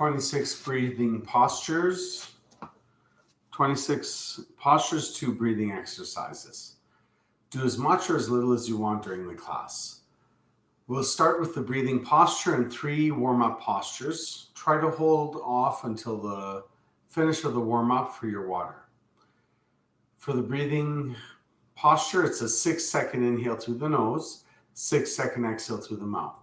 26 breathing postures. 26 postures, 2 breathing exercises. Do as much or as little as you want during the class. We'll start with the breathing posture and 3 warm-up postures. Try to hold off until the finish of the warm-up for your water. For the breathing posture, it's a 6-second inhale through the nose, 6-second exhale through the mouth.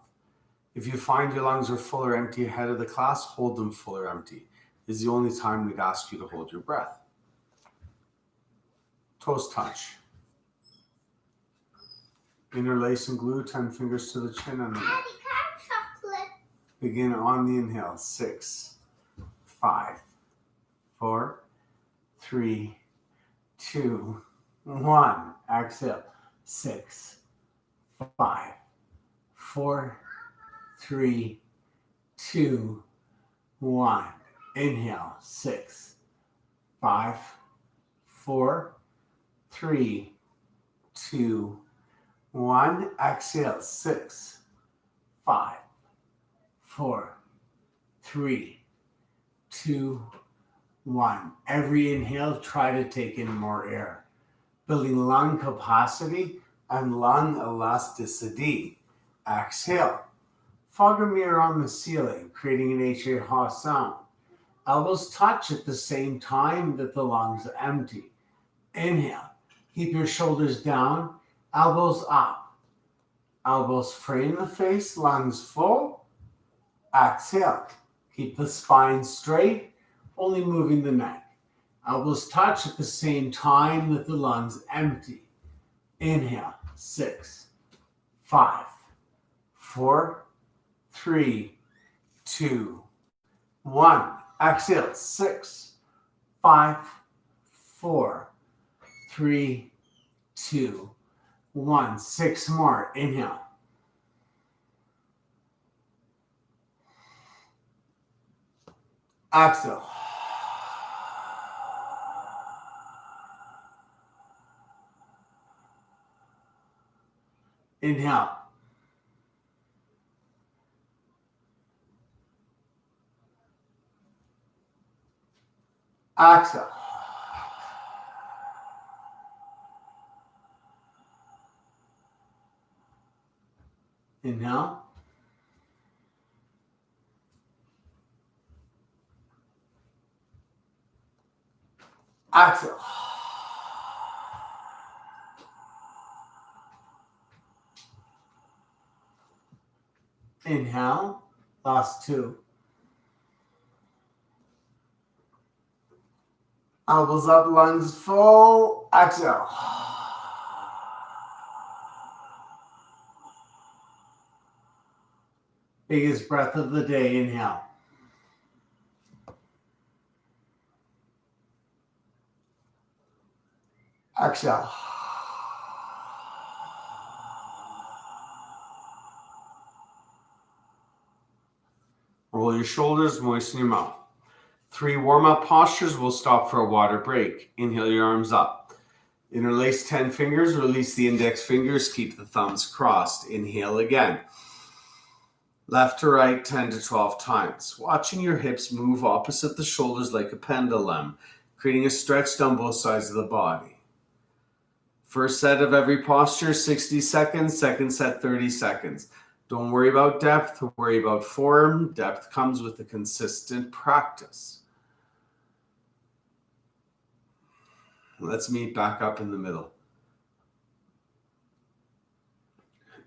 If you find your lungs are full or empty ahead of the class, hold them full or empty. This is the only time we'd ask you to hold your breath. Toes touch. Interlace and glue 10 fingers to the chin and the neck. Begin on the inhale. 6, 5, 4, 3, 2, 1. Exhale. 6, 5, 4, 3, 2, 1. Inhale. 6, 5, 4, 3, 2, 1. Exhale. 6, 5, 4, 3, 2, 1. Every inhale, try to take in more air, building lung capacity and lung elasticity. Exhale. Fog a mirror on the ceiling, creating an ha sound. Elbows touch at the same time that the lungs empty. Inhale. Keep your shoulders down, elbows up. Elbows frame the face, lungs full. Exhale. Keep the spine straight, only moving the neck. Elbows touch at the same time that the lungs empty. Inhale. 6, 5, 4, 3, 2, 1. Exhale. 6, 5, 4, 3, 2, 1. 6 more. Inhale. Exhale. Inhale. Exhale. Inhale. Exhale. Inhale. Last 2. Elbows up, lungs full. Exhale. Biggest breath of the day. Inhale. Exhale. Roll your shoulders, moisten your mouth. 3 warm-up postures. We'll stop for a water break. Inhale your arms up. Interlace 10 fingers, release the index fingers, keep the thumbs crossed. Inhale again. Left to right 10 to 12 times. Watching your hips move opposite the shoulders like a pendulum, creating a stretch down both sides of the body. First set of every posture, 60 seconds. Second set, 30 seconds. Don't worry about depth, worry about form. Depth comes with a consistent practice. Let's meet back up in the middle.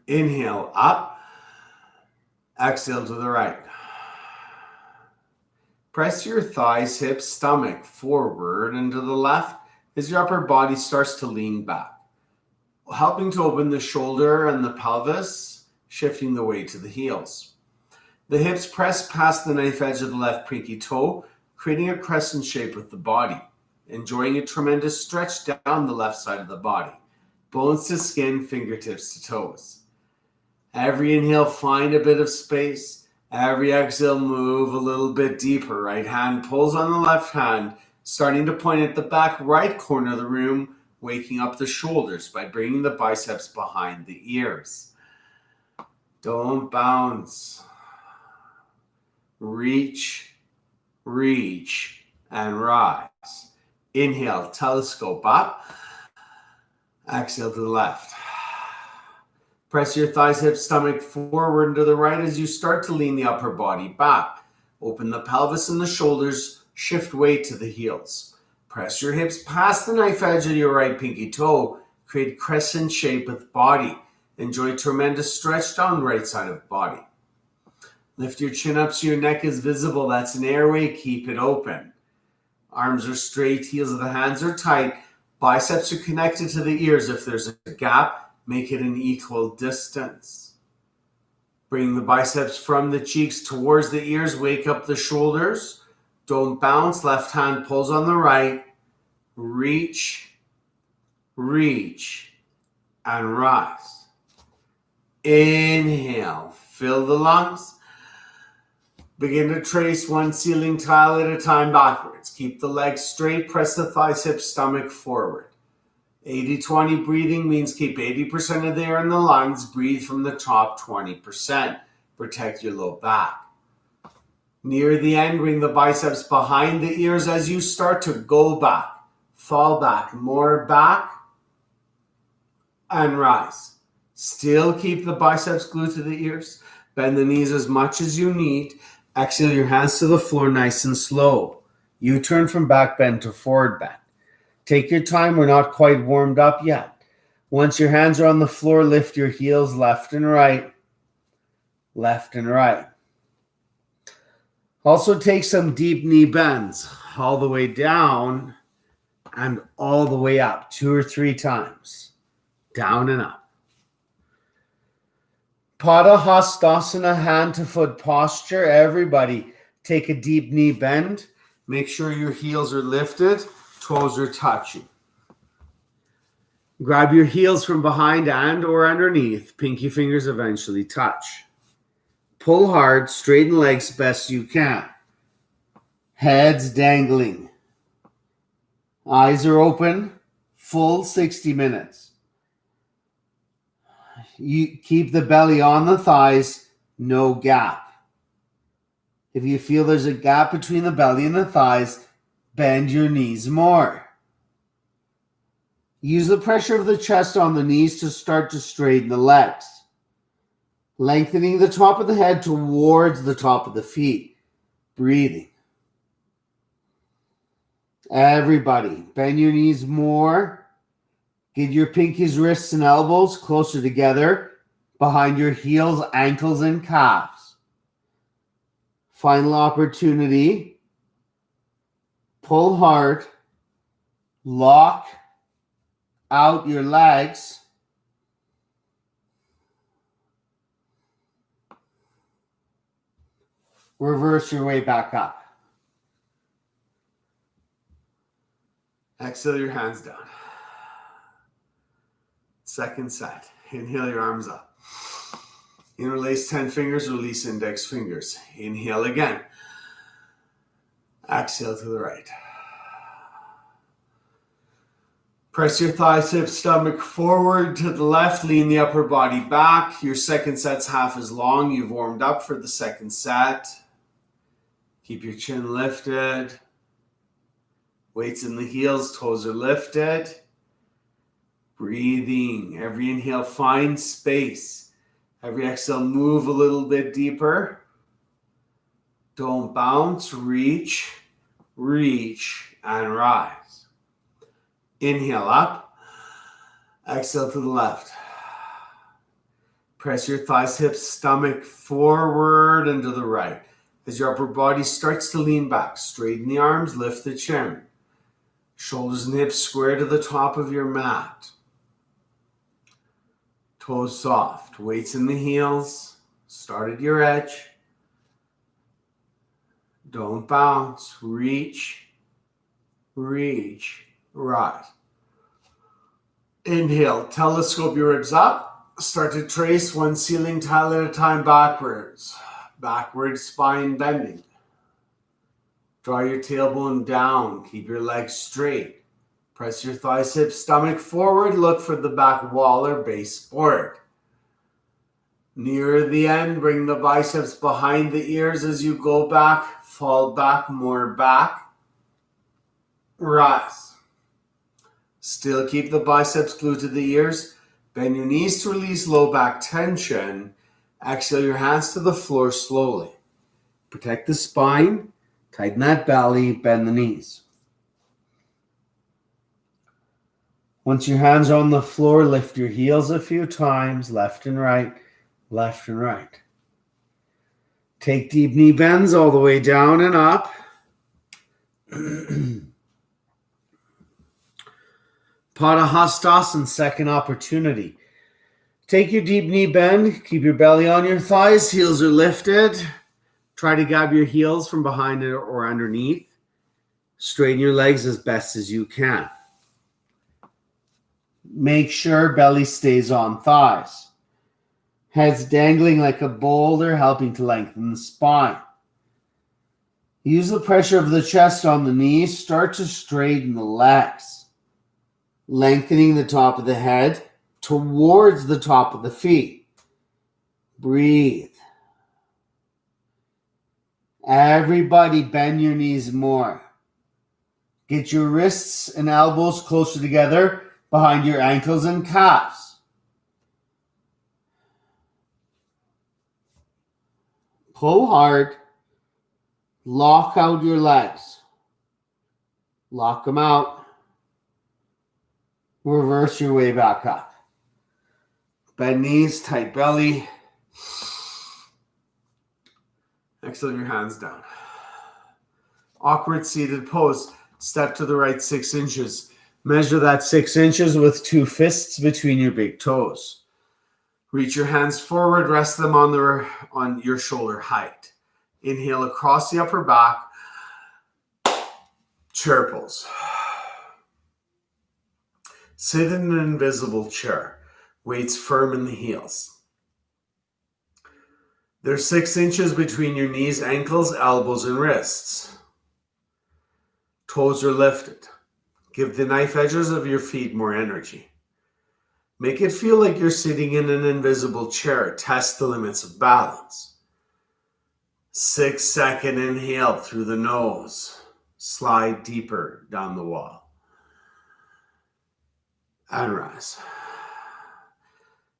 Inhale up. Exhale to the right. Press your thighs, hips, stomach forward and to the left as your upper body starts to lean back, helping to open the shoulder and the pelvis, shifting the weight to the heels. The hips press past the knife edge of the left pinky toe, creating a crescent shape with the body, enjoying a tremendous stretch down the left side of the body, bones to skin, fingertips to toes. Every inhale, find a bit of space. Every exhale, move a little bit deeper. Right hand pulls on the left hand, starting to point at the back right corner of the room, waking up the shoulders by bringing the biceps behind the ears. Don't bounce. Reach reach, and rise. Inhale, telescope up. Exhale to the left. Press your thighs, hips, stomach forward and to the right as you start to lean the upper body back. Open the pelvis and the shoulders. Shift weight to the heels. Press your hips past the knife edge of your right pinky toe. Create crescent shape with body. Enjoy tremendous stretch down right side of body. Lift your chin up so your neck is visible. That's an airway. Keep it open. Arms are straight. Heels of the hands are tight. Biceps are connected to the ears. If there's a gap, make it an equal distance. Bring the biceps from the cheeks towards the ears. Wake up the shoulders. Don't bounce. Left hand pulls on the right. Reach, reach, and rise. Inhale. Fill the lungs. Begin to trace one ceiling tile at a time backwards. Keep the legs straight. Press the thighs, hips, stomach forward. 80-20 breathing means keep 80% of the air in the lungs. Breathe from the top 20%. Protect your low back. Near the end, bring the biceps behind the ears as you start to go back. Fall back. More back. And rise. Still keep the biceps glued to the ears. Bend the knees as much as you need. Exhale your hands to the floor nice and slow. U-turn from back bend to forward bend. Take your time. We're not quite warmed up yet. Once your hands are on the floor, lift your heels left and right. Left and right. Also take some deep knee bends all the way down and all the way up 2 or 3 times. Down and up. Padahastasana, hand to foot posture. Everybody take a deep knee bend. Make sure your heels are lifted, toes are touching. Grab your heels from behind and or underneath. Pinky fingers eventually touch. Pull hard, straighten legs best you can. Heads dangling. Eyes are open, full 60 minutes. You keep the belly on the thighs, no gap. If you feel there's a gap between the belly and the thighs, bend your knees more. Use the pressure of the chest on the knees to start to straighten the legs. Lengthening the top of the head towards the top of the feet. Breathing. Everybody, bend your knees more. Get your pinkies, wrists, and elbows closer together behind your heels, ankles, and calves. Final opportunity. Pull hard. Lock out your legs. Reverse your way back up. Exhale your hands down. Second set. Inhale your arms up. Interlace 10 fingers, release index fingers. Inhale again. Exhale to the right. Press your thighs, hips, stomach forward to the left. Lean the upper body back. Your second set's half as long. You've warmed up for the second set. Keep your chin lifted. Weights in the heels, toes are lifted. Breathing. Every inhale, find space. Every exhale, move a little bit deeper. Don't bounce. Reach, reach, and rise. Inhale up. Exhale to the left. Press your thighs, hips, stomach forward and to the right. As your upper body starts to lean back, straighten the arms, lift the chin. Shoulders and hips square to the top of your mat. Toes soft. Weights in the heels. Start at your edge. Don't bounce. Reach, reach, rise. Inhale. Telescope your ribs up. Start to trace one ceiling tile at a time backwards. Backward spine bending. Draw your tailbone down. Keep your legs straight. Press your thighs, hips, stomach forward. Look for the back wall or baseboard. Near the end, bring the biceps behind the ears as you go back. Fall back, more back. Rise. Still keep the biceps glued to the ears. Bend your knees to release low back tension. Exhale your hands to the floor slowly. Protect the spine. Tighten that belly. Bend the knees. Once your hands are on the floor, lift your heels a few times, left and right, left and right. Take deep knee bends all the way down and up. Padahastasana, second opportunity. Take your deep knee bend, keep your belly on your thighs, heels are lifted. Try to grab your heels from behind or underneath. Straighten your legs as best as you can. Make sure belly stays on thighs. Head's dangling like a boulder, helping to lengthen the spine. Use the pressure of the chest on the knees. Start to straighten the legs. Lengthening the top of the head towards the top of the feet. Breathe. Everybody bend your knees more. Get your wrists and elbows closer together behind your ankles and calves. Pull hard. Lock out your legs. Lock them out. Reverse your way back up. Bend knees, tight belly. Exhale your hands down. Awkward seated pose. Step to the right 6 inches. Measure that 6 inches with 2 fists between your big toes. Reach your hands forward. Rest them on your shoulder height. Inhale across the upper back. Chair pose. Sit in an invisible chair. Weights firm in the heels. There's 6 inches between your knees, ankles, elbows, and wrists. Toes are lifted. Give the knife edges of your feet more energy. Make it feel like you're sitting in an invisible chair. Test the limits of balance. 6-second inhale through the nose. Slide deeper down the wall. And rise.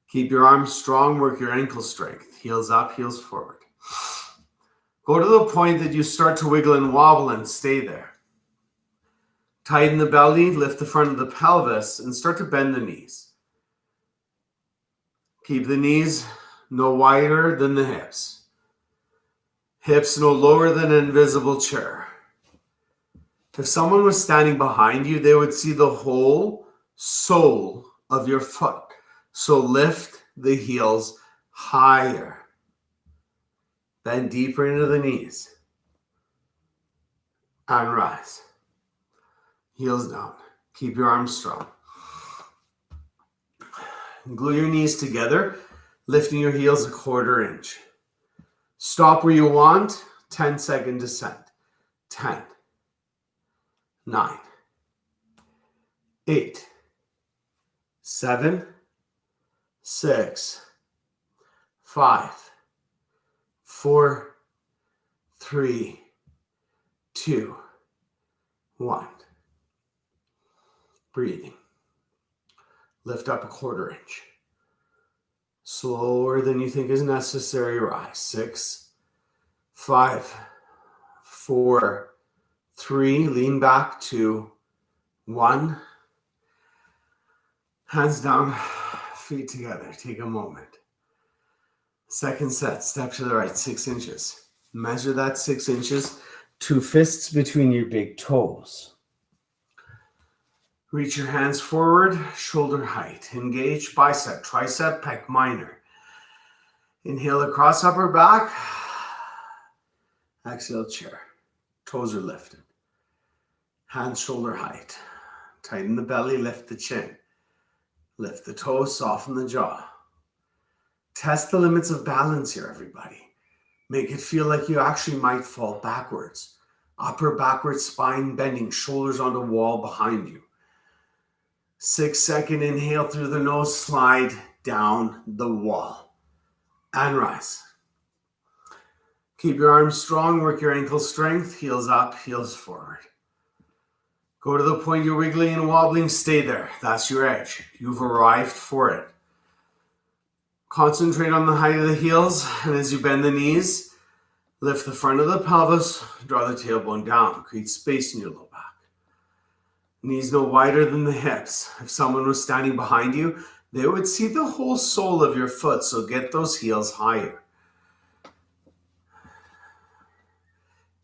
Keep your arms strong. Work your ankle strength. Heels up, heels forward. Go to the point that you start to wiggle and wobble and stay there. Tighten the belly, lift the front of the pelvis, and start to bend the knees. Keep the knees no wider than the hips. Hips no lower than an invisible chair. If someone was standing behind you, they would see the whole sole of your foot. So lift the heels higher. Bend deeper into the knees. And rise. Heels down. Keep your arms strong. Glue your knees together, lifting your heels a 1/4 inch. Stop where you want. 10-second descent. 10, 9, 8, 7, 6, 5, 4, 3, 2, 1. Breathing. Lift up a 1/4 inch. Slower than you think is necessary. Rise. 6, 5, 4, 3. Lean back. 2, 1. Hands down, feet together. Take a moment. Second set. Step to the right 6 inches. Measure that 6 inches. 2 fists between your big toes. Reach your hands forward, shoulder height. Engage bicep, tricep, pec minor. Inhale across upper back. Exhale, chair. Toes are lifted. Hands shoulder height. Tighten the belly, lift the chin. Lift the toes, soften the jaw. Test the limits of balance here, everybody. Make it feel like you actually might fall backwards. Upper backwards, spine bending, shoulders on the wall behind you. 6-second inhale through the nose, slide down the wall. And rise. Keep your arms strong, work your ankle strength, heels up, heels forward. Go to the point you're wiggling and wobbling, stay there. That's your edge. You've arrived for it. Concentrate on the height of the heels, and as you bend the knees, lift the front of the pelvis, draw the tailbone down, create space in your low back. Knees no wider than the hips. If someone was standing behind you, they would see the whole sole of your foot, so get those heels higher.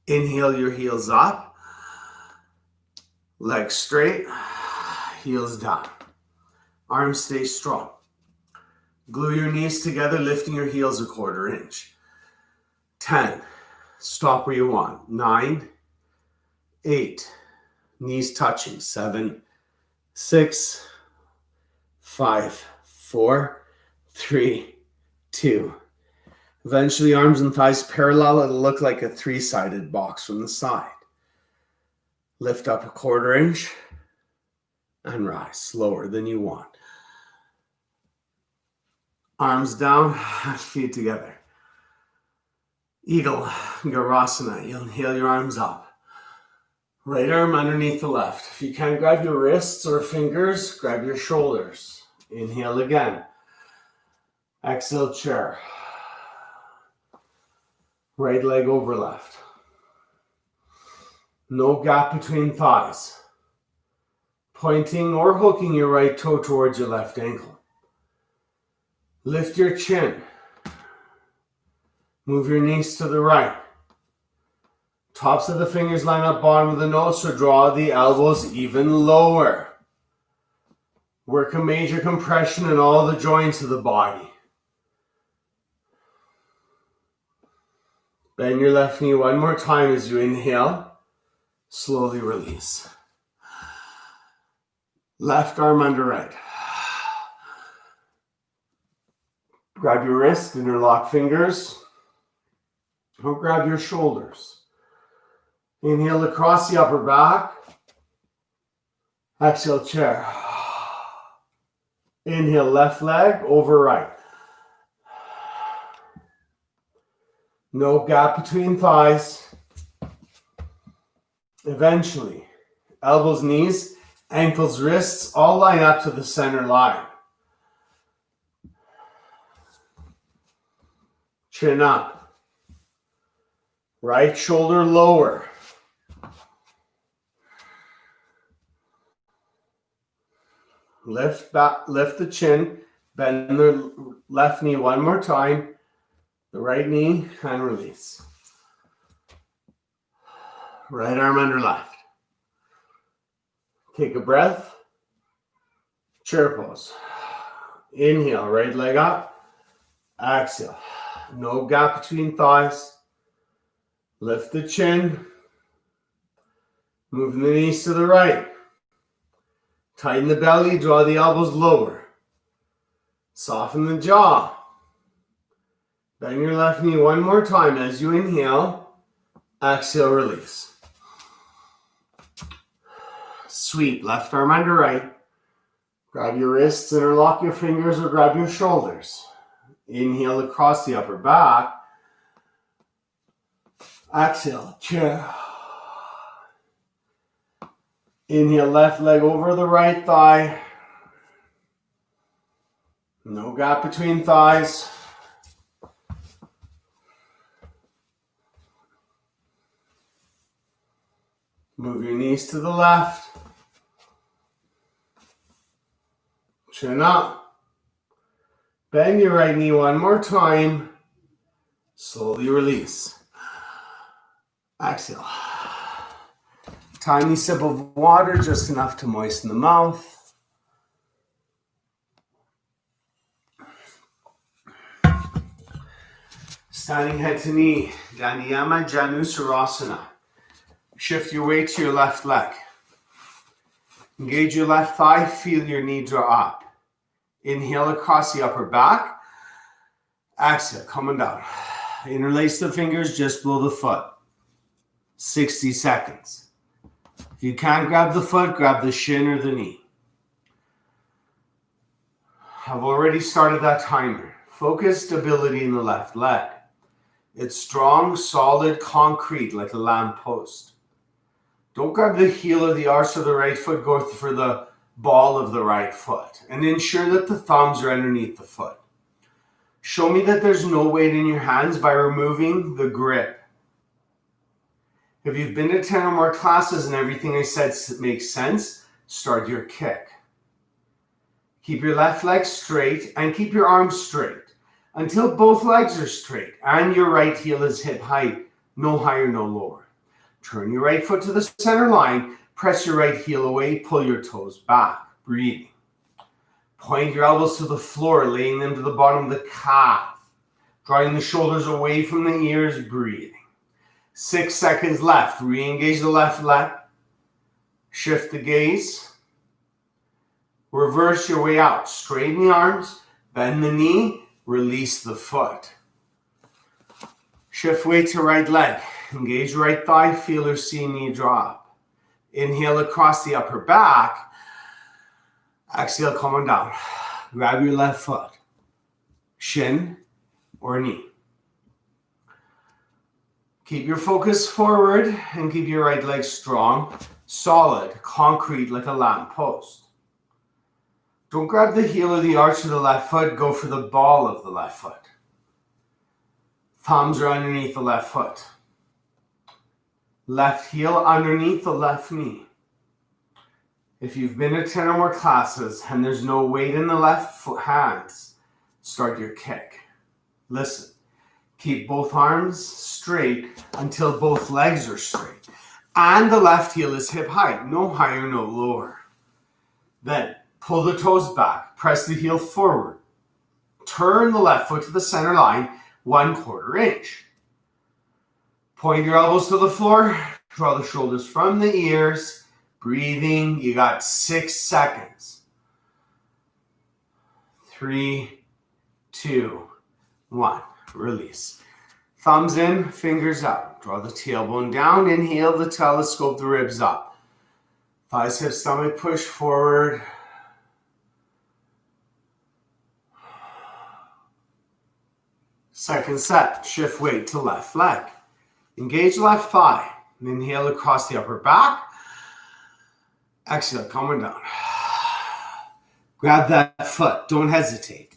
Inhale your heels up, legs straight, heels down. Arms stay strong. Glue your knees together, lifting your heels 1/4 inch. 10, stop where you want. 9, 8, knees touching. 7, 6, 5, 4, 3, 2. Eventually, arms and thighs parallel. It'll look like a 3-sided box from the side. Lift up 1/4 inch and rise slower than you want. Arms down, feet together. Eagle, Garasana. You'll inhale your arms up. Right arm underneath the left. If you can't grab your wrists or fingers, grab your shoulders. Inhale again. Exhale, chair. Right leg over left. No gap between thighs. Pointing or hooking your right toe towards your left ankle. Lift your chin. Move your knees to the right. Tops of the fingers line up bottom of the nose, so draw the elbows even lower. Work a major compression in all the joints of the body. Bend your left knee one more time as you inhale. Slowly release. Left arm under right. Grab your wrist, interlock fingers, or grab your shoulders. Inhale across the upper back. Exhale, chair. Inhale, left leg over right. No gap between thighs. Eventually, elbows, knees, ankles, wrists all line up to the center line. Chin up. Right shoulder lower. Lift back, lift the chin. Bend the left knee one more time. The right knee and release. Right arm under left. Take a breath. Chair pose. Inhale, right leg up. Exhale. No gap between thighs. Lift the chin. Moving the knees to the right. Tighten the belly, draw the elbows lower. Soften the jaw. Bend your left knee one more time as you inhale. Exhale, release. Sweep, left arm under right. Grab your wrists, interlock your fingers, or grab your shoulders. Inhale across the upper back. Exhale, chair. Inhale, left leg over the right thigh. No gap between thighs. Move your knees to the left. Chin up. Bend your right knee one more time. Slowly release. Exhale. Tiny sip of water, just enough to moisten the mouth. Standing head to knee, Ganiyama, Janusarasana. Shift your weight to your left leg. Engage your left thigh, feel your knee draw up. Inhale across the upper back. Exhale, coming down. Interlace the fingers just below the foot. 60 seconds. If you can't grab the foot, grab the shin or the knee. I've already started that timer. Focus stability in the left leg. It's strong, solid, concrete, like a lamppost. Don't grab the heel or the arch of the right foot. Go for the ball of the right foot. And ensure that the thumbs are underneath the foot. Show me that there's no weight in your hands by removing the grip. If you've been to 10 or more classes and everything I said makes sense, start your kick. Keep your left leg straight and keep your arms straight until both legs are straight and your right heel is hip height, no higher, no lower. Turn your right foot to the center line, press your right heel away, pull your toes back, breathing. Point your elbows to the floor, laying them to the bottom of the calf, drawing the shoulders away from the ears, breathing. 6 seconds left. Re-engage the left leg. Shift the gaze. Reverse your way out. Straighten the arms, bend the knee, release the foot. Shift weight to right leg. Engage right thigh, feel or see knee drop. Inhale across the upper back. Exhale, coming down. Grab your left foot, shin or knee. Keep your focus forward and keep your right leg strong, solid, concrete like a lamppost. Don't grab the heel or the arch of the left foot. Go for the ball of the left foot. Thumbs are underneath the left foot. Left heel underneath the left knee. If you've been to 10 or more classes and there's no weight in the left foot hands, start your kick. Listen. Keep both arms straight until both legs are straight. And the left heel is hip height, no higher, no lower. Then pull the toes back, press the heel forward. Turn the left foot to the center line, 1/4 inch. Point your elbows to the floor, draw the shoulders from the ears, breathing. You got 6 seconds. 3, 2, 1. Release. Thumbs in, fingers out. Draw the tailbone down. Inhale the telescope, the ribs up. Thighs, hips, stomach, push forward. Second set. Shift weight to left leg. Engage left thigh. Inhale across the upper back. Exhale, coming down. Grab that foot. Don't hesitate.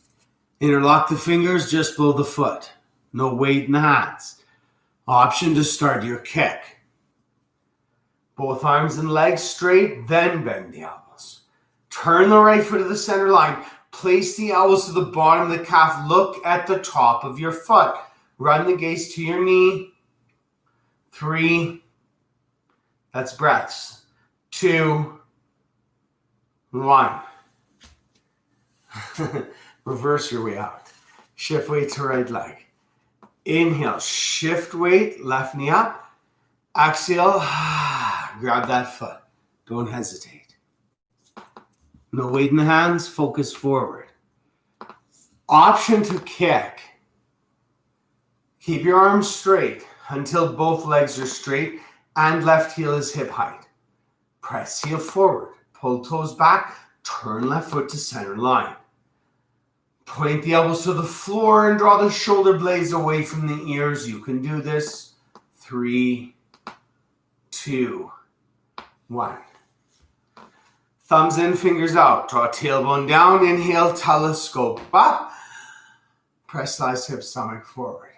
Interlock the fingers just below the foot. No weight in the hands. Option to start your kick. Both arms and legs straight, then bend the elbows. Turn the right foot to the center line. Place the elbows to the bottom of the calf. Look at the top of your foot. Run the gaze to your knee. 3. That's breaths. 2. 1. Reverse your way out. Shift weight to right leg. Inhale, shift weight, left knee up. Exhale, grab that foot. Don't hesitate. No weight in the hands, focus forward. Option to kick. Keep your arms straight until both legs are straight and left heel is hip height. Press heel forward, pull toes back, turn left foot to center line. Point the elbows to the floor and draw the shoulder blades away from the ears. You can do this. 3, 2, 1. Thumbs in, fingers out. Draw tailbone down. Inhale, telescope up. Press thighs, hips, stomach forward.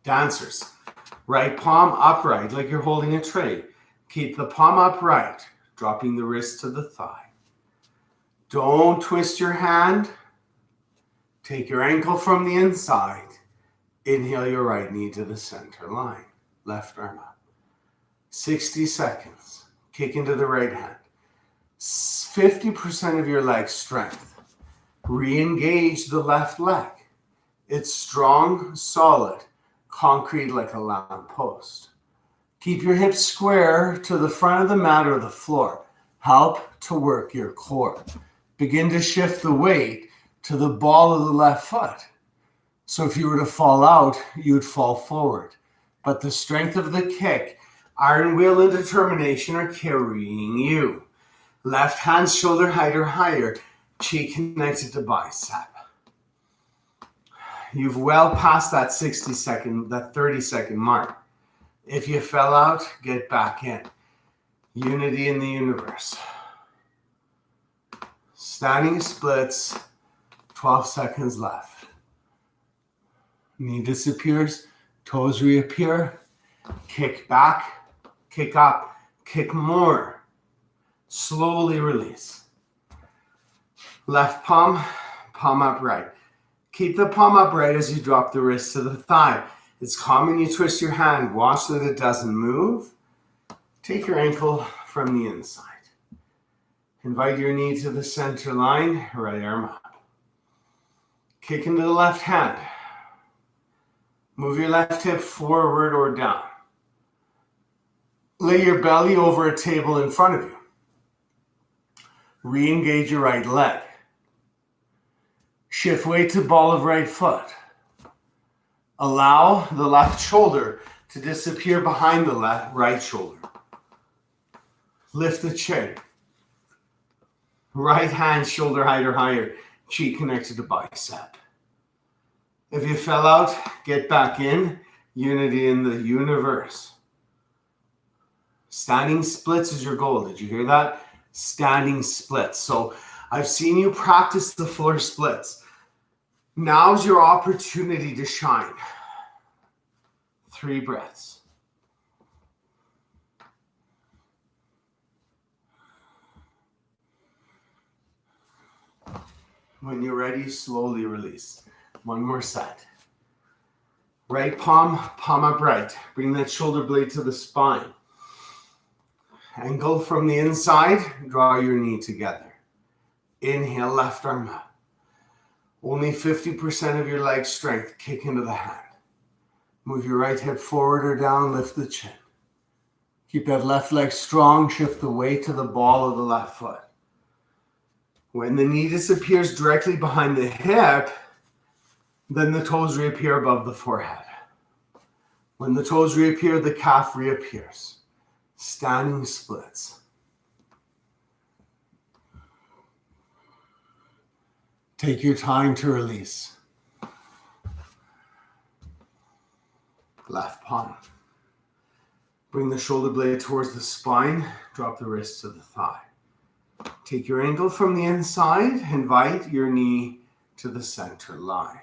Dancers. Right palm upright like you're holding a tray. Keep the palm upright. Dropping the wrist to the thigh. Don't twist your hand. Take your ankle from the inside. Inhale your right knee to the center line. Left arm up. 60 seconds. Kick into the right hand. 50% of your leg strength. Re-engage the left leg. It's strong, solid, concrete like a lamppost. Keep your hips square to the front of the mat or the floor. Help to work your core. Begin to shift the weight to the ball of the left foot. So if you were to fall out, you'd fall forward. But the strength of the kick, iron will and determination are carrying you. Left hand shoulder height or higher. Cheek connected to bicep. You've well passed that 60-second, that 30-second mark. If you fell out, get back in. Unity in the universe. Standing splits, 12 seconds left. Knee disappears, toes reappear. Kick back, kick up, kick more. Slowly release. Left palm, palm upright. Keep the palm upright as you drop the wrist to the thigh. It's common you twist your hand. Watch that it doesn't move. Take your ankle from the inside. Invite your knee to the center line, right arm up. Kick into the left hand. Move your left hip forward or down. Lay your belly over a table in front of you. Re-engage your right leg. Shift weight to ball of right foot. Allow the left shoulder to disappear behind the right shoulder. Lift the chin. Right hand shoulder height or higher. Cheek connected to bicep. If you fell out, get back in. Unity in the universe. Standing splits is your goal. Did you hear that? Standing splits. So I've seen you practice the floor splits. Now's your opportunity to shine. 3 breaths. When you're ready, slowly release. One more set. Right palm, palm upright. Bring that shoulder blade to the spine. Angle from the inside, draw your knee together. Inhale, left arm up. Only 50% of your leg strength, kick into the hand. Move your right hip forward or down, lift the chin. Keep that left leg strong, shift the weight to the ball of the left foot. When the knee disappears directly behind the hip, then the toes reappear above the forehead. When the toes reappear, the calf reappears. Standing splits. Take your time to release. Left palm. Bring the shoulder blade towards the spine. Drop the wrist to the thigh. Take your ankle from the inside. Invite your knee to the center line.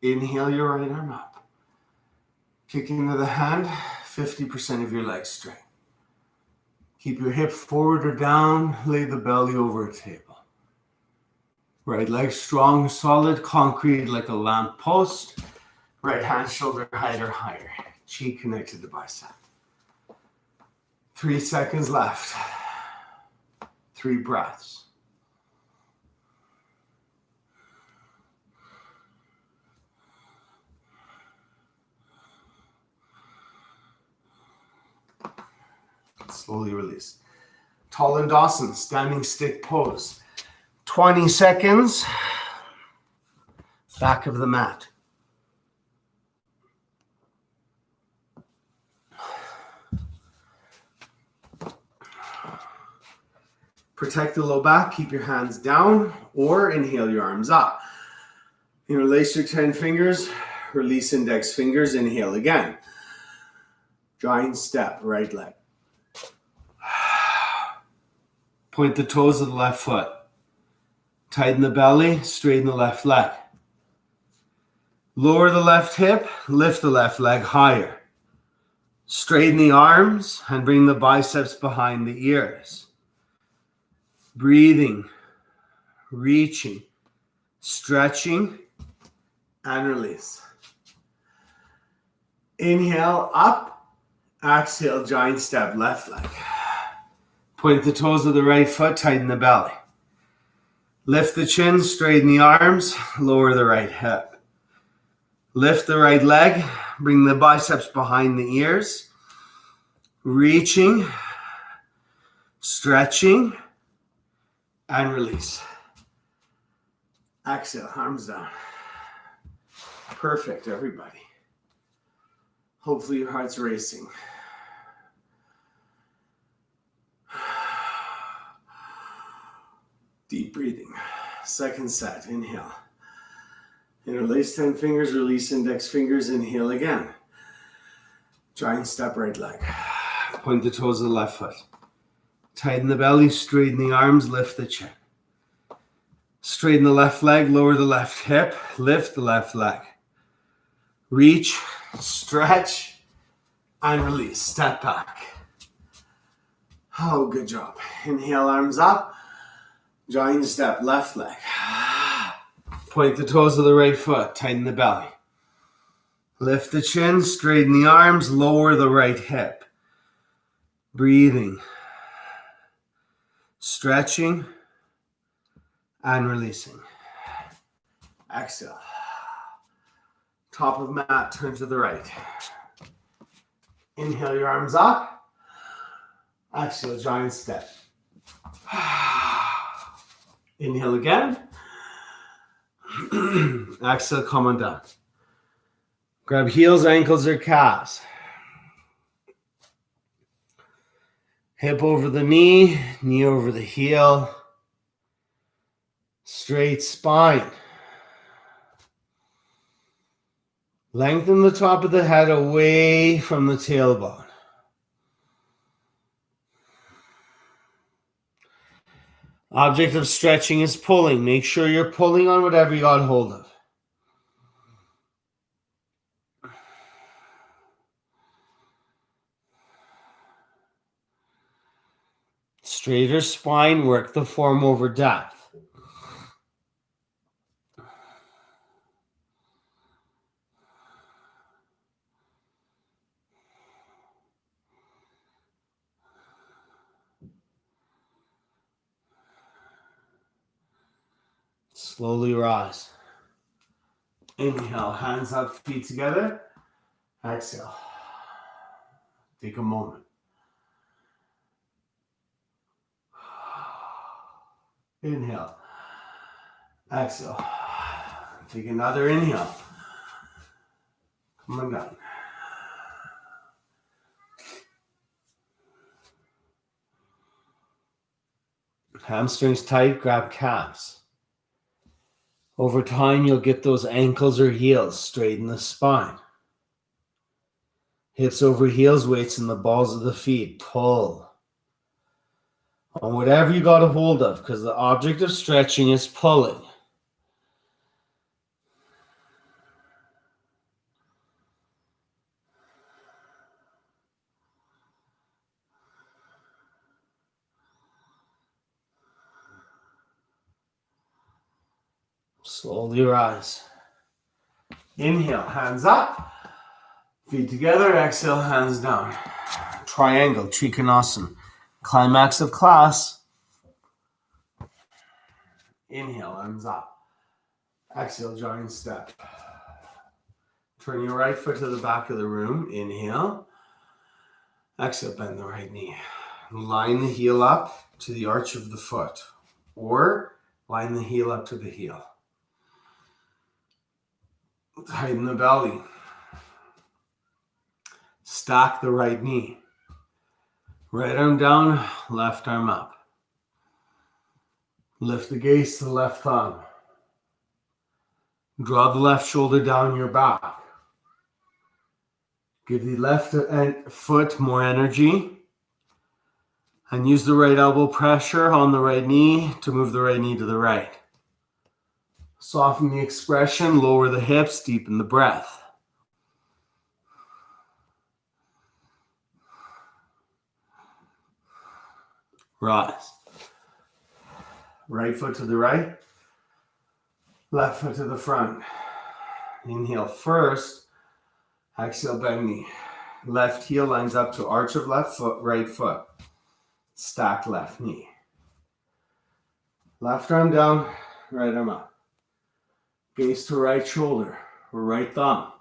Inhale your right arm up. Kick into the hand. 50% of your leg strength. Keep your hip forward or down. Lay the belly over a table. Right leg strong, solid, concrete like a lamp post. Right hand shoulder height or higher. Cheek connected to bicep. 3 seconds left. 3 breaths. Slowly release. Tall and Dawson, standing stick pose. 20 seconds. Back of the mat. Protect the low back. Keep your hands down or inhale your arms up. Interlace your 10 fingers. Release index fingers. Inhale again. Giant step, right leg. Point the toes of the left foot. Tighten the belly, straighten the left leg. Lower the left hip, lift the left leg higher. Straighten the arms and bring the biceps behind the ears. Breathing, reaching, stretching, and release. Inhale, up. Exhale, giant step, left leg. Point the toes of the right foot, tighten the belly. Lift the chin, straighten the arms, lower the right hip. Lift the right leg, bring the biceps behind the ears. Reaching, stretching, and release. Exhale, arms down. Perfect, everybody. Hopefully your heart's racing. Deep breathing. Second set. Inhale. Interlace 10 fingers, release index fingers. Inhale again. Giant step right leg. Point the toes of the left foot. Tighten the belly, straighten the arms, lift the chin. Straighten the left leg, lower the left hip, lift the left leg. Reach, stretch, and release. Step back. Oh, good job. Inhale, arms up. Giant step, left leg. Point the toes of the right foot, tighten the belly. Lift the chin, straighten the arms, lower the right hip. Breathing. Stretching and releasing. Exhale. Top of mat, turn to the right. Inhale your arms up. Exhale, giant step. Inhale again. Exhale, come on down. Grab heels, ankles, or calves. Hip over the knee, knee over the heel. Straight spine. Lengthen the top of the head away from the tailbone. Object of stretching is pulling. Make sure you're pulling on whatever you got hold of. Straighter spine, work the form over depth. Slowly rise. Inhale, hands up, feet together. Exhale. Take a moment. Inhale. Exhale. Take another inhale. Come on down. Hamstrings tight, grab calves. Over time, you'll get those ankles or heels, straighten the spine. Hips over heels, weights in the balls of the feet. Pull on whatever you got a hold of, because the object of stretching is pulling. Slowly rise. Inhale, hands up. Feet together, exhale, hands down. Triangle, Trikonasana. Climax of class. Inhale, arms up. Exhale, giant step. Turn your right foot to the back of the room. Inhale. Exhale, bend the right knee. Line the heel up to the arch of the foot. Or line the heel up to the heel. Tighten the belly. Stack the right knee. Right arm down, left arm up. Lift the gaze to the left thumb. Draw the left shoulder down your back. Give the left foot more energy. And use the right elbow pressure on the right knee to move the right knee to the right. Soften the expression, lower the hips, deepen the breath. Rise. Right foot to the right, left foot to the front. Inhale first, exhale, bend knee. Left heel lines up to arch of left foot, right foot. Stack left knee. Left arm down, right arm up. Gaze to right shoulder or right thumb.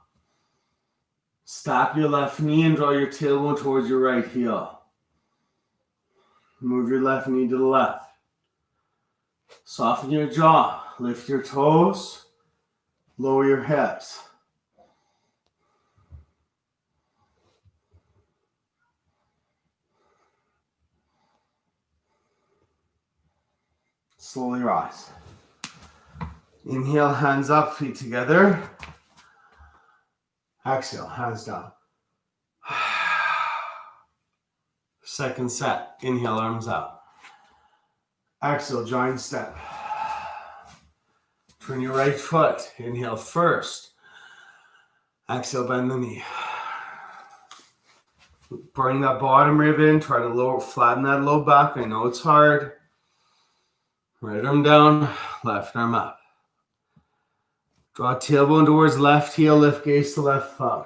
Stack your left knee and draw your tailbone towards your right heel. Move your left knee to the left. Soften your jaw. Lift your toes. Lower your hips. Slowly rise. Inhale, hands up, feet together. Exhale, hands down. Second set. Inhale, arms up. Exhale, giant step. Turn your right foot. Inhale first. Exhale, bend the knee. Bring that bottom rib in. Try to flatten that low back. I know it's hard. Right arm down, left arm up. Draw tailbone towards left heel, lift gaze to left thumb.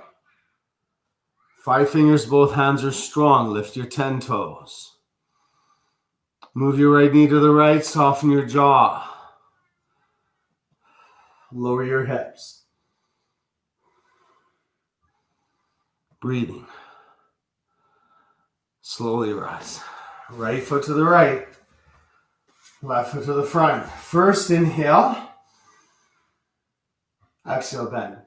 5 fingers, both hands are strong. Lift your 10 toes. Move your right knee to the right, soften your jaw. Lower your hips. Breathing. Slowly rise. Right foot to the right. Left foot to the front. First inhale. Exhale, bend.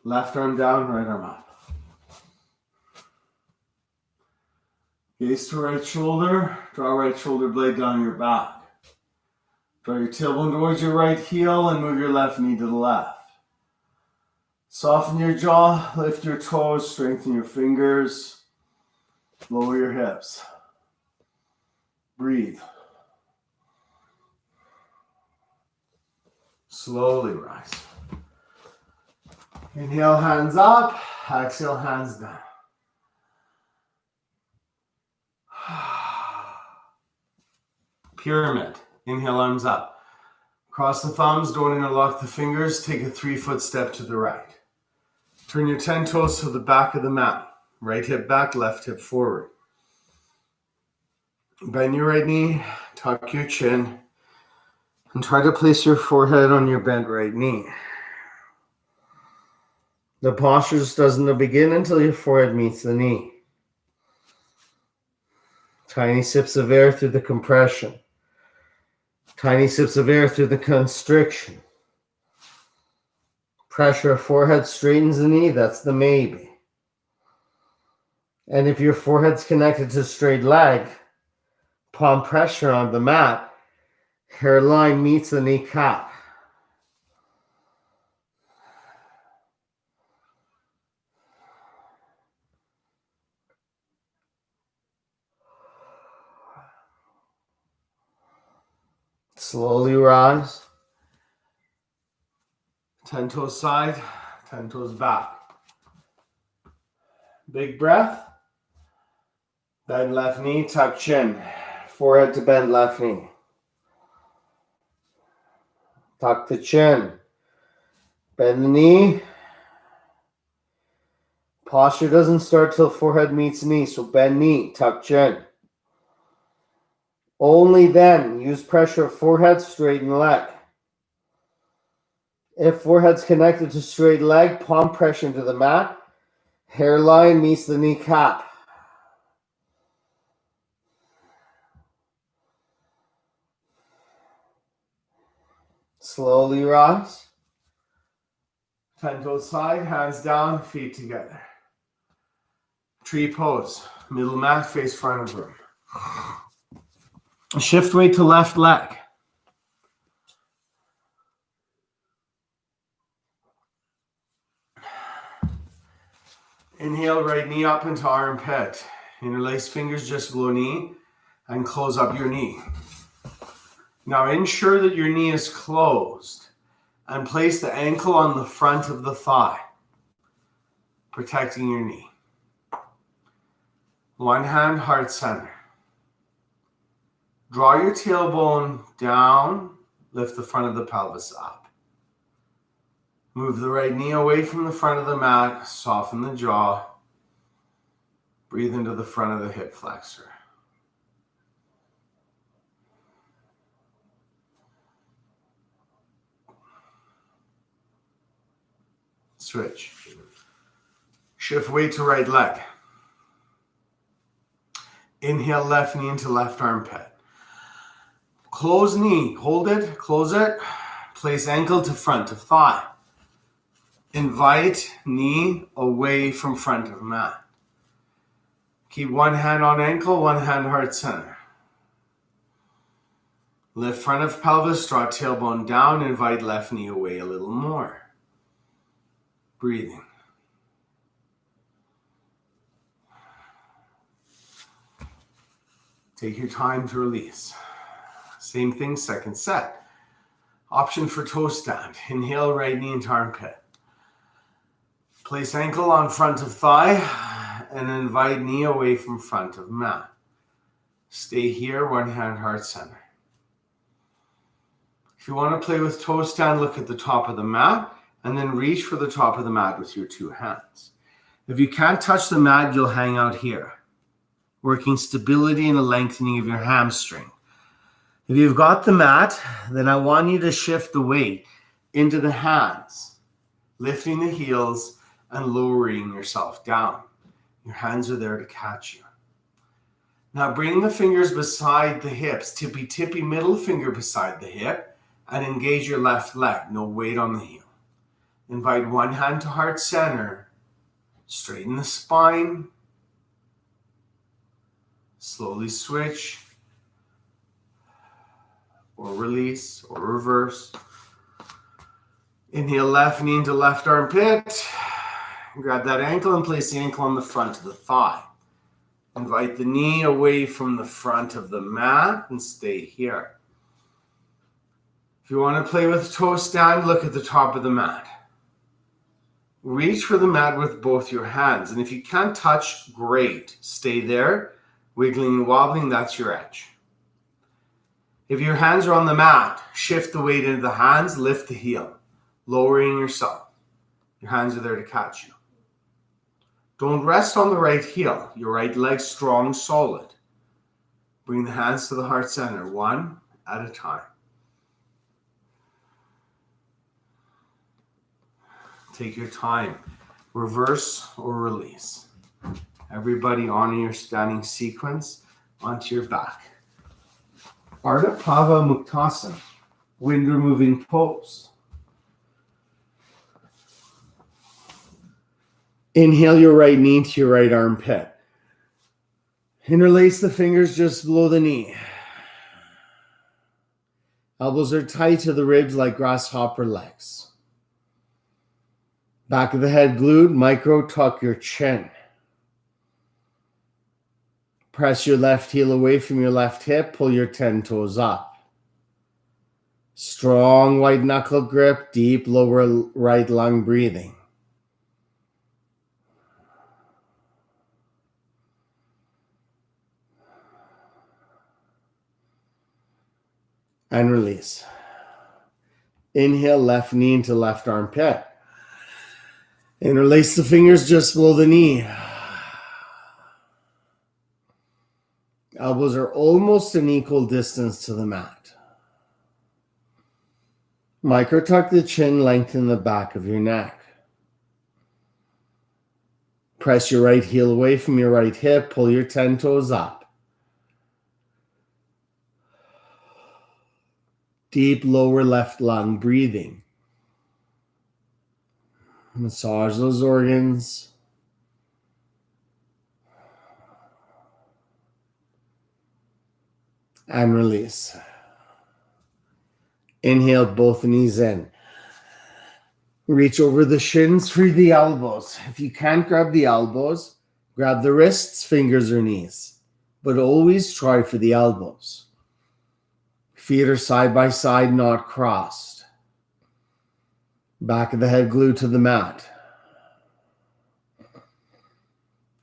Left arm down, right arm up. Gaze to right shoulder. Draw right shoulder blade down your back. Draw your tailbone towards your right heel and move your left knee to the left. Soften your jaw, lift your toes, strengthen your fingers. Lower your hips. Breathe. Slowly rise. Inhale, hands up. Exhale, hands down. Pyramid. Inhale, arms up. Cross the thumbs, don't interlock the fingers. Take a 3-foot step to the right. Turn your 10 toes to the back of the mat. Right hip back, left hip forward. Bend your right knee, tuck your chin, and try to place your forehead on your bent right knee. The posture just doesn't begin until your forehead meets the knee. Tiny sips of air through the compression. Tiny sips of air through the constriction. Pressure of forehead straightens the knee, that's the maybe. And if your forehead's connected to straight leg, palm pressure on the mat, hairline meets the kneecap. Slowly rise. 10 toes side, 10 toes back. Big breath. Bend left knee, tuck chin. Forehead to bend left knee. Tuck the chin. Bend the knee. Posture doesn't start till forehead meets knee, so bend knee, tuck chin. Only then use pressure of forehead, straighten leg. If forehead's connected to straight leg, palm pressure into the mat. Hairline meets the kneecap. Slowly rise. 10 toes side, hands down, feet together. Tree pose. Middle mat, face front of room. Shift weight to left leg. Inhale, right knee up into armpit. Interlace fingers just below knee and close up your knee. Now ensure that your knee is closed and place the ankle on the front of the thigh, protecting your knee. One hand, heart center. Draw your tailbone down, lift the front of the pelvis up. Move the right knee away from the front of the mat, soften the jaw. Breathe into the front of the hip flexor. Switch. Shift weight to right leg. Inhale, left knee into left armpit. Close knee, hold it, close it. Place ankle to front of thigh. Invite knee away from front of mat. Keep one hand on ankle, one hand heart center. Lift front of pelvis, draw tailbone down, invite left knee away a little more. Breathing. Take your time to release. Same thing, second set. Option for toe stand. Inhale, right knee into armpit. Place ankle on front of thigh and invite knee away from front of mat. Stay here, one hand heart center. If you want to play with toe stand, look at the top of the mat and then reach for the top of the mat with your two hands. If you can't touch the mat, you'll hang out here, working stability and a lengthening of your hamstring. If you've got the mat, then I want you to shift the weight into the hands, lifting the heels and lowering yourself down. Your hands are there to catch you. Now bring the fingers beside the hips, tippy middle finger beside the hip, and engage your left leg, no weight on the heel. Invite one hand to heart center, straighten the spine, slowly switch, or release, or reverse. Inhale, left knee into left armpit. Grab that ankle and place the ankle on the front of the thigh. Invite the knee away from the front of the mat and stay here. If you want to play with toe stand, look at the top of the mat. Reach for the mat with both your hands. And if you can't touch, great. Stay there, wiggling and wobbling, that's your edge. If your hands are on the mat, shift the weight into the hands, lift the heel, lowering yourself. Your hands are there to catch you. Don't rest on the right heel. Your right leg strong, solid. Bring the hands to the heart center, one at a time. Take your time. Reverse or release. Everybody honor your standing sequence onto your back. Ardha Pava Muktasan, wind removing pose. Inhale your right knee into your right armpit. Interlace the fingers just below the knee. Elbows are tight to the ribs like grasshopper legs. Back of the head glued, micro tuck your chin. Press your left heel away from your left hip, pull your 10 toes up. Strong white knuckle grip, deep lower right lung breathing. And release. Inhale, left knee into left armpit. Interlace the fingers just below the knee. Elbows are almost an equal distance to the mat. Micro tuck the chin, lengthen the back of your neck. Press your right heel away from your right hip, pull your 10 toes up. Deep lower left lung breathing. Massage those organs. And release. Inhale, both knees in. Reach over the shins, free the elbows. If you can't grab the elbows, grab the wrists, fingers, or knees. But always try for the elbows. Feet are side by side, not crossed. Back of the head glued to the mat.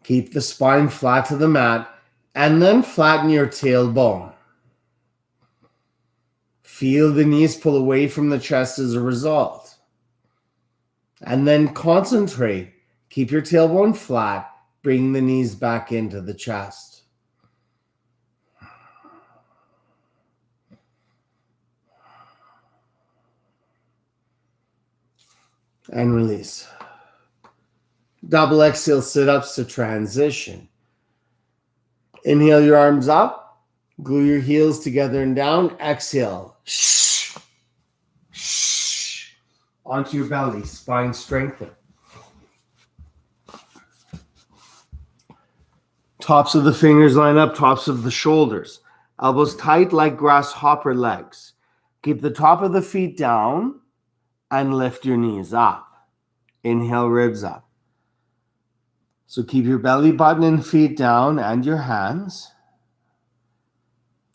Keep the spine flat to the mat and then flatten your tailbone. Feel the knees pull away from the chest as a result. And then concentrate. Keep your tailbone flat. Bring the knees back into the chest. And release. Double exhale sit-ups to transition. Inhale your arms up. Glue your heels together and down. Exhale. Shh. Shh. Onto your belly. Spine strengthen. Tops of the fingers line up, tops of the shoulders. Elbows tight like grasshopper legs. Keep the top of the feet down and lift your knees up. Inhale, ribs up. So keep your belly button and feet down and your hands.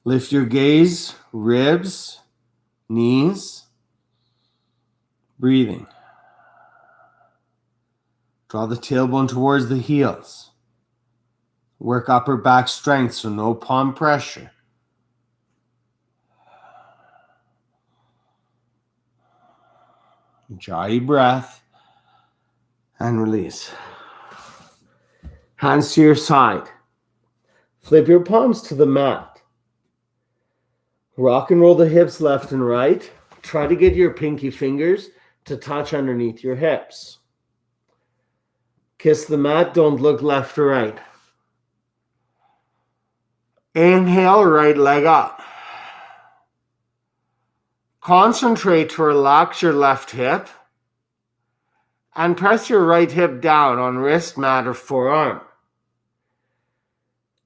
Lift your gaze, ribs, knees. Breathing. Draw the tailbone towards the heels. Work upper back strength, so no palm pressure. Enjoy breath and release. Hands to your side. Flip your palms to the mat. Rock and roll the hips left and right. Try to get your pinky fingers to touch underneath your hips. Kiss the mat, don't look left or right. Inhale, right leg up. Concentrate to relax your left hip and press your right hip down on wrist, mat, or forearm.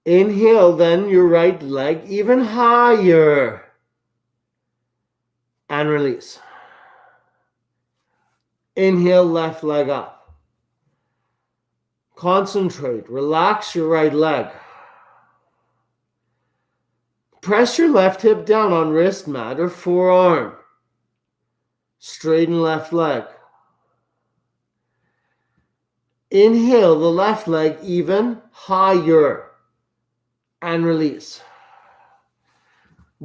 Inhale, then your right leg even higher. And release. Inhale, left leg up. Concentrate, relax your right leg. Press your left hip down on wrist, mat, or forearm. Straighten left leg. Inhale the left leg even higher and release.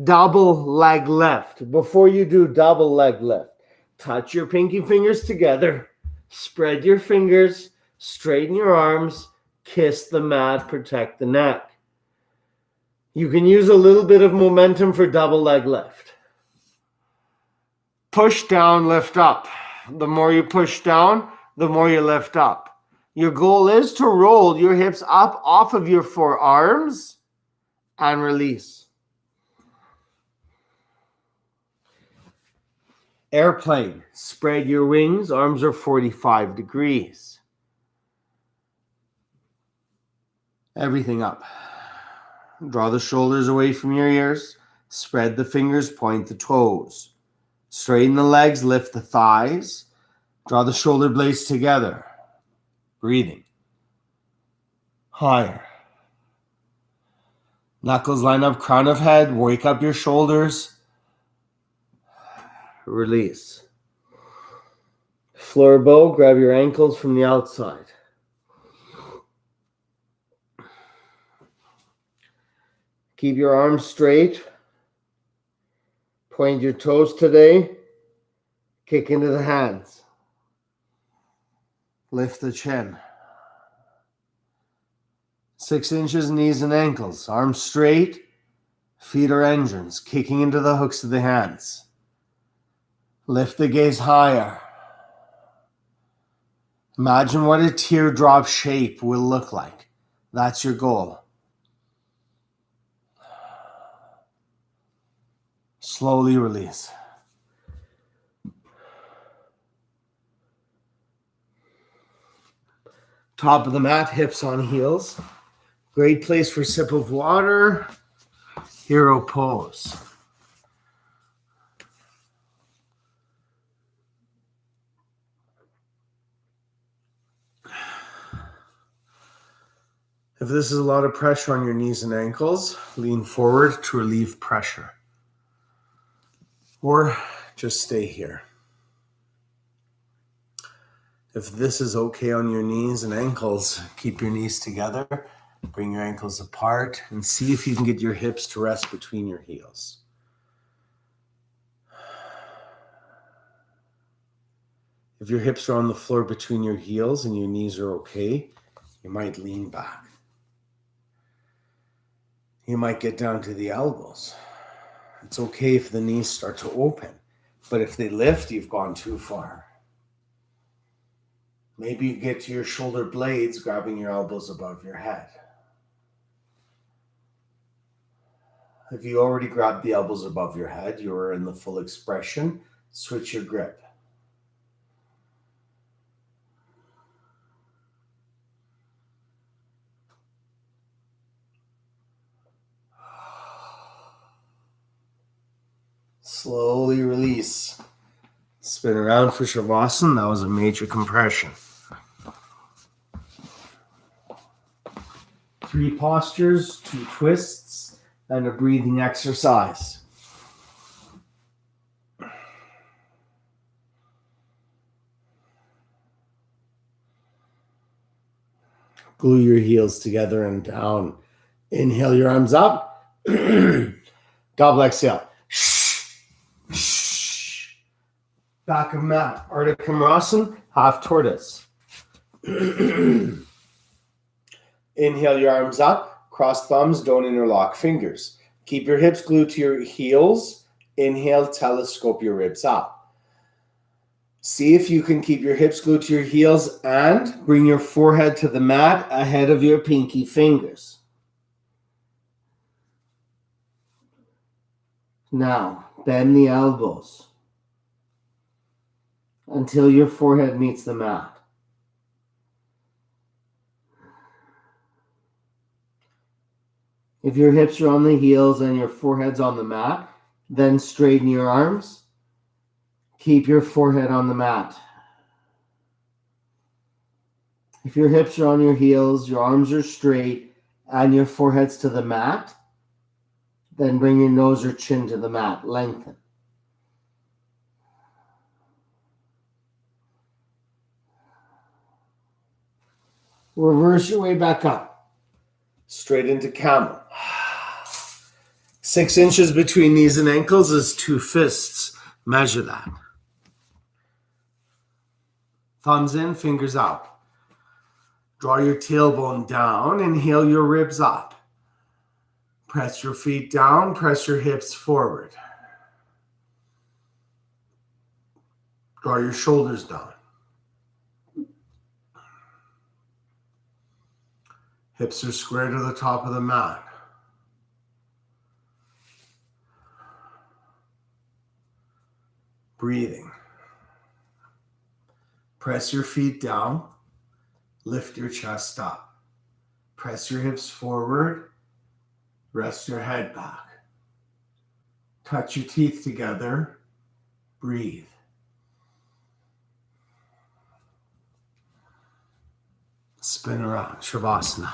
Double leg lift. Before you do double leg lift, touch your pinky fingers together, spread your fingers, straighten your arms, kiss the mat, protect the neck. You can use a little bit of momentum for double leg lift. Push down, lift up. The more you push down, the more you lift up. Your goal is to roll your hips up off of your forearms and release. Airplane. Spread your wings. Arms are 45 degrees. Everything up. Draw the shoulders away from your ears. Spread the fingers, point the toes. Straighten the legs, lift the thighs. Draw the shoulder blades together. Breathing. Higher. Knuckles line up, crown of head. Wake up your shoulders. Release. Floor bow, grab your ankles from the outside. Keep your arms straight. Point your toes today. Kick into the hands. Lift the chin. 6 inches, knees and ankles. Arms straight. Feet are engines, kicking into the hooks of the hands. Lift the gaze higher. Imagine what a teardrop shape will look like. That's your goal. Slowly release. Top of the mat, hips on heels. Great place for a sip of water. Hero pose. If this is a lot of pressure on your knees and ankles, lean forward to relieve pressure. Or just stay here. If this is okay on your knees and ankles, keep your knees together, bring your ankles apart, and see if you can get your hips to rest between your heels. If your hips are on the floor between your heels and your knees are okay, you might lean back. You might get down to the elbows. It's okay if the knees start to open, but if they lift, you've gone too far. Maybe you get to your shoulder blades, grabbing your elbows above your head. If you already grabbed the elbows above your head, you're in the full expression. Switch your grip. Slowly release. Spin around for Shavasana. That was a major compression. 3 postures, 2 twists, and a breathing exercise. Glue your heels together and down. Inhale your arms up. Double exhale. Back of mat. Ardha Chakrasana, half tortoise. Inhale your arms up. Cross thumbs, don't interlock fingers. Keep your hips glued to your heels. Inhale, telescope your ribs up. See if you can keep your hips glued to your heels and bring your forehead to the mat ahead of your pinky fingers. Now, bend the elbows until your forehead meets the mat. If your hips are on the heels and your forehead's on the mat, then straighten your arms. Keep your forehead on the mat. If your hips are on your heels, your arms are straight, and your forehead's to the mat, then bring your nose or chin to the mat. Lengthen. Reverse your way back up. Straight into camel. 6 inches between knees and ankles is 2 fists. Measure that. Thumbs in, fingers out. Draw your tailbone down. Inhale your ribs up. Press your feet down. Press your hips forward. Draw your shoulders down. Hips are square to the top of the mat. Breathing. Press your feet down. Lift your chest up. Press your hips forward. Rest your head back. Touch your teeth together. Breathe. Spin around. Shavasana.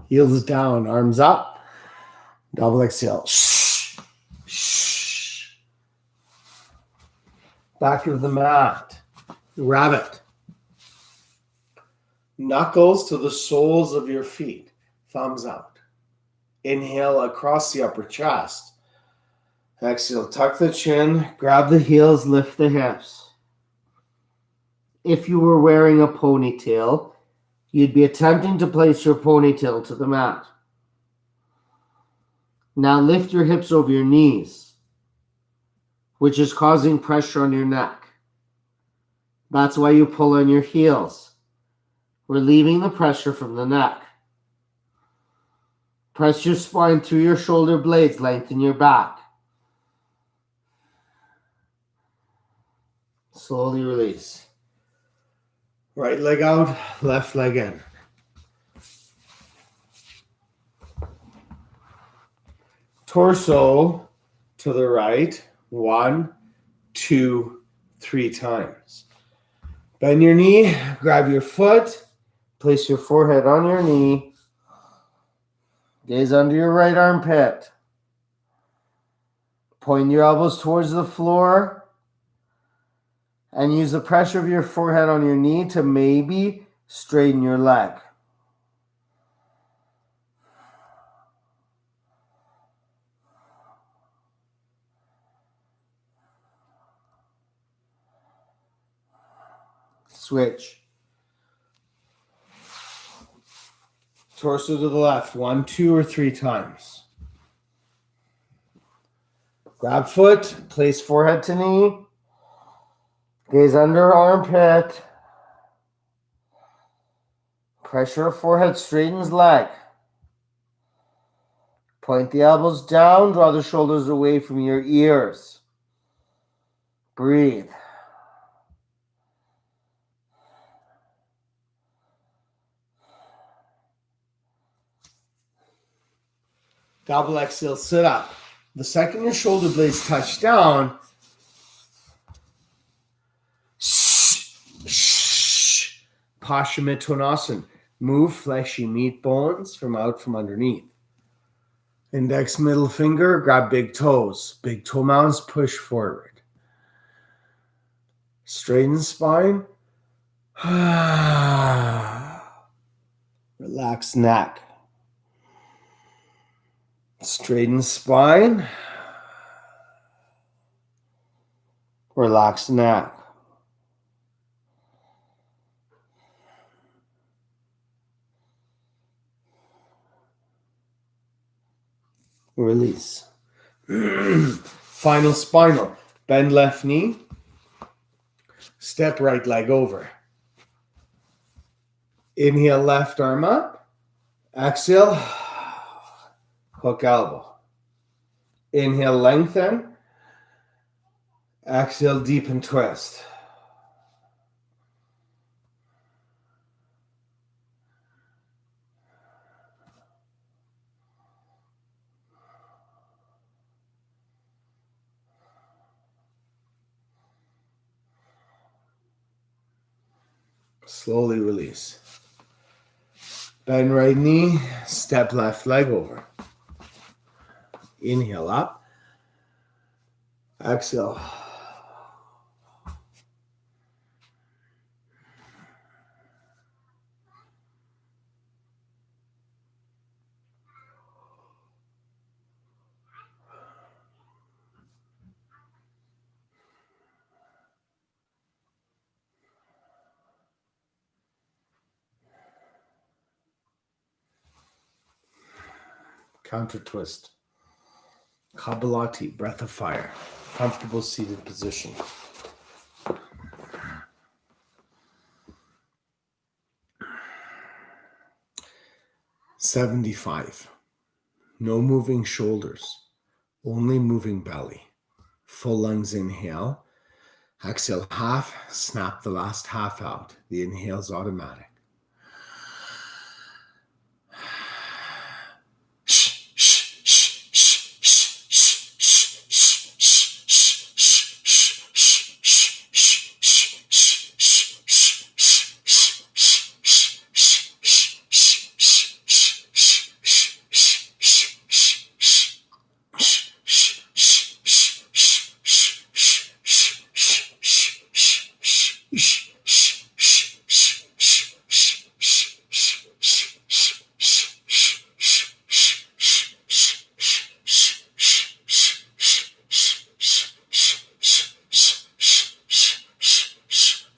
Heels down, arms up. Double exhale. Back of the mat. Rabbit. Knuckles to the soles of your feet. Thumbs out. Inhale across the upper chest. Exhale, tuck the chin. Grab the heels, lift the hips. If you were wearing a ponytail, you'd be attempting to place your ponytail to the mat. Now lift your hips over your knees, which is causing pressure on your neck. That's why you pull on your heels, relieving the pressure from the neck. Press your spine through your shoulder blades, lengthen your back. Slowly release. Right leg out, left leg in. Torso to the right. 1, 2, 3 times. Bend your knee, grab your foot, place your forehead on your knee. Gaze under your right armpit. Point your elbows towards the floor. And use the pressure of your forehead on your knee to maybe straighten your leg. Switch. Torso to the left. 1, 2, or 3 times. Grab foot. Place forehead to knee. Gaze under armpit. Pressure of forehead straightens leg. Point the elbows down, draw the shoulders away from your ears. Breathe. Double exhale, sit up. The second your shoulder blades touch down, Paschimottanasana. Move fleshy meat bones from underneath. Index middle finger, grab big toes. Big toe mounds, push forward. Straighten spine. Relax neck. Straighten spine. Relax neck. Release. Final spinal. Bend left knee. Step right leg over. Inhale, left arm up. Exhale, hook elbow. Inhale, lengthen. Exhale, deepen twist. Slowly release. Bend right knee, step left leg over. Inhale up. Exhale. Counter twist. Kabalati, breath of fire. Comfortable seated position. $75. No moving shoulders, only moving belly. Full lungs inhale. Exhale half, snap the last half out. The inhale's automatic.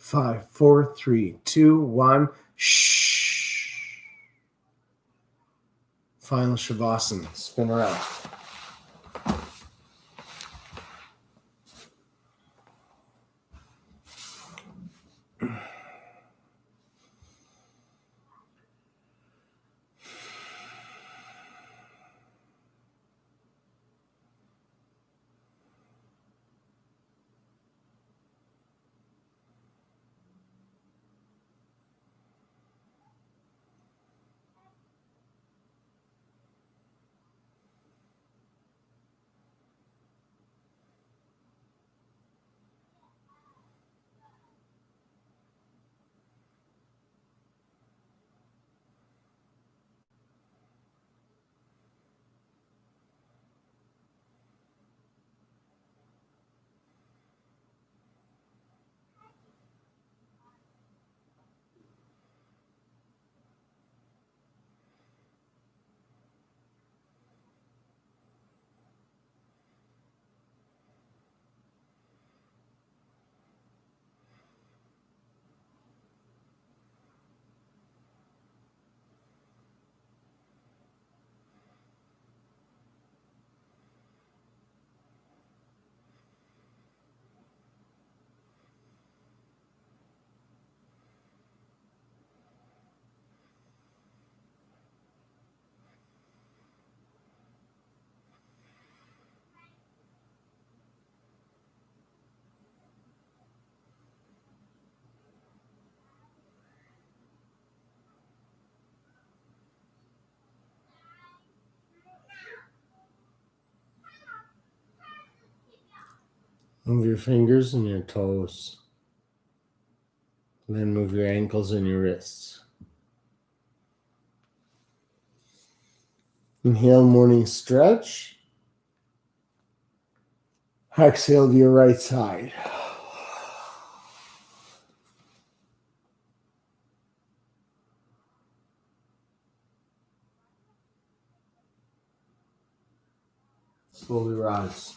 Five, four, three, two, one. Shh. Final Shavasana. Spin around. Move your fingers and your toes. Then move your ankles and your wrists. Inhale, morning stretch. Exhale to your right side. Slowly rise.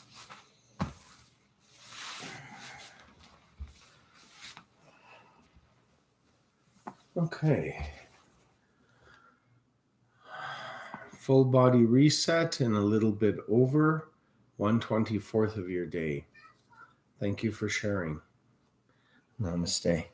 Okay. Full body reset in a little bit over 1/24 of your day. Thank you for sharing. Namaste.